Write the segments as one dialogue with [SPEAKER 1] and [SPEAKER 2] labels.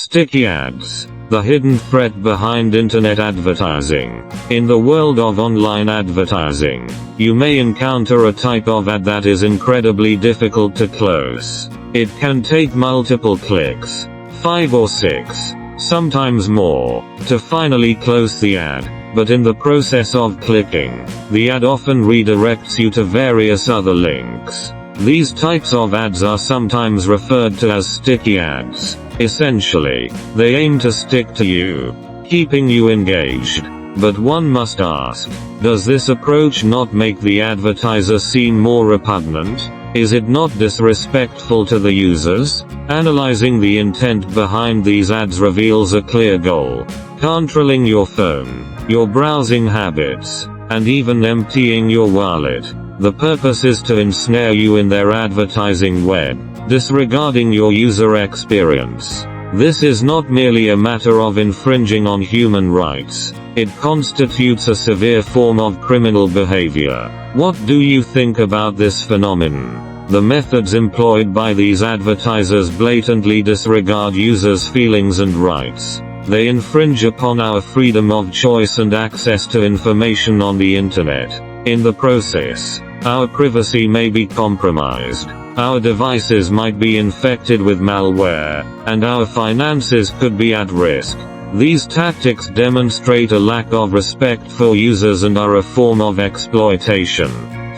[SPEAKER 1] Sticky ads, the hidden threat behind internet advertising. In the world of online advertising, you may encounter a type of ad that is incredibly difficult to close. It can take multiple clicks, 5 or 6, sometimes more, to finally close the ad, but in the process of clicking, the ad often redirects you to various other links. These types of ads are sometimes referred to as sticky ads. Essentially, they aim to stick to you, keeping you engaged. But one must ask, does this approach not make the advertiser seem more repugnant? Is it not disrespectful to the users? Analyzing the intent behind these ads reveals a clear goal: controlling your phone, your browsing habits, and even emptying your wallet. The purpose is to ensnare you in their advertising web, disregarding your user experience. This is not merely a matter of infringing on human rights. It constitutes a severe form of criminal behavior. What do you think about this phenomenon? The methods employed by these advertisers blatantly disregard users' feelings and rights. They infringe upon our freedom of choice and access to information on the internet. In the process, our privacy may be compromised, our devices might be infected with malware, and our finances could be at risk. These tactics demonstrate a lack of respect for users and are a form of exploitation.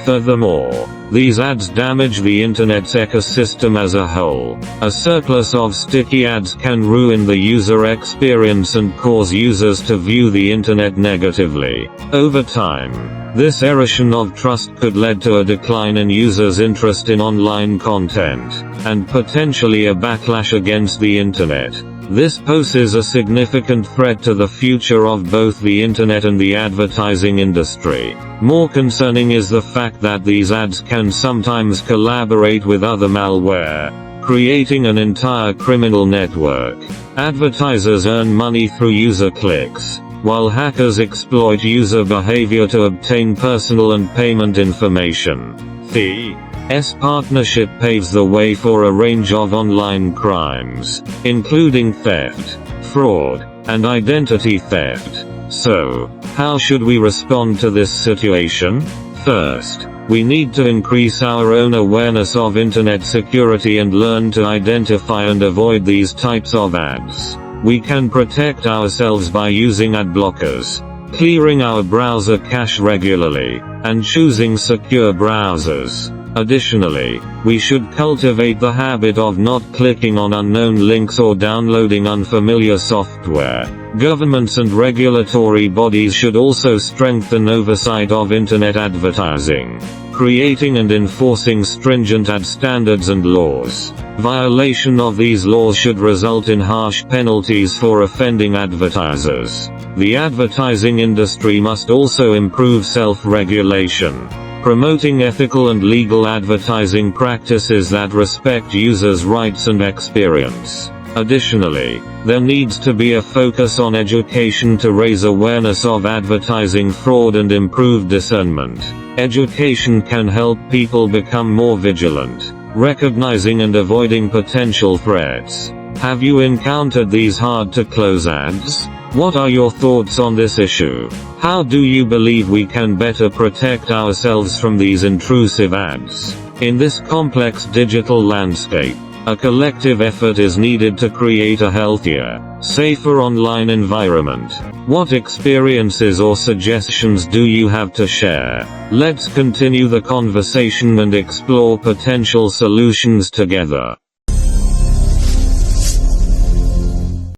[SPEAKER 1] Furthermore, these ads damage the internet's ecosystem as a whole. A surplus of sticky ads can ruin the user experience and cause users to view the internet negatively. Over time, this erosion of trust could lead to a decline in users' interest in online content, and potentially a backlash against the internet. This poses a significant threat to the future of both the internet and the advertising industry. More concerning is the fact that these ads can sometimes collaborate with other malware, creating an entire criminal network. Advertisers earn money through user clicks, while hackers exploit user behavior to obtain personal and payment information. This partnership paves the way for a range of online crimes, including theft, fraud, and identity theft. So, how should we respond to this situation? First, we need to increase our own awareness of internet security and learn to identify and avoid these types of ads. We can protect ourselves by using ad blockers, clearing our browser cache regularly, and choosing secure browsers. Additionally, we should cultivate the habit of not clicking on unknown links or downloading unfamiliar software. Governments and regulatory bodies should also strengthen oversight of internet advertising, creating and enforcing stringent ad standards and laws. Violation of these laws should result in harsh penalties for offending advertisers. The advertising industry must also improve self-regulation, promoting ethical and legal advertising practices that respect users' rights and experience. Additionally, there needs to be a focus on education to raise awareness of advertising fraud and improve discernment. Education can help people become more vigilant, recognizing and avoiding potential threats. Have you encountered these hard-to-close ads? What are your thoughts on this issue? How do you believe we can better protect ourselves from these intrusive ads? In this complex digital landscape, a collective effort is needed to create a healthier, safer online environment. What experiences or suggestions do you have to share? Let's continue the conversation and explore potential solutions together.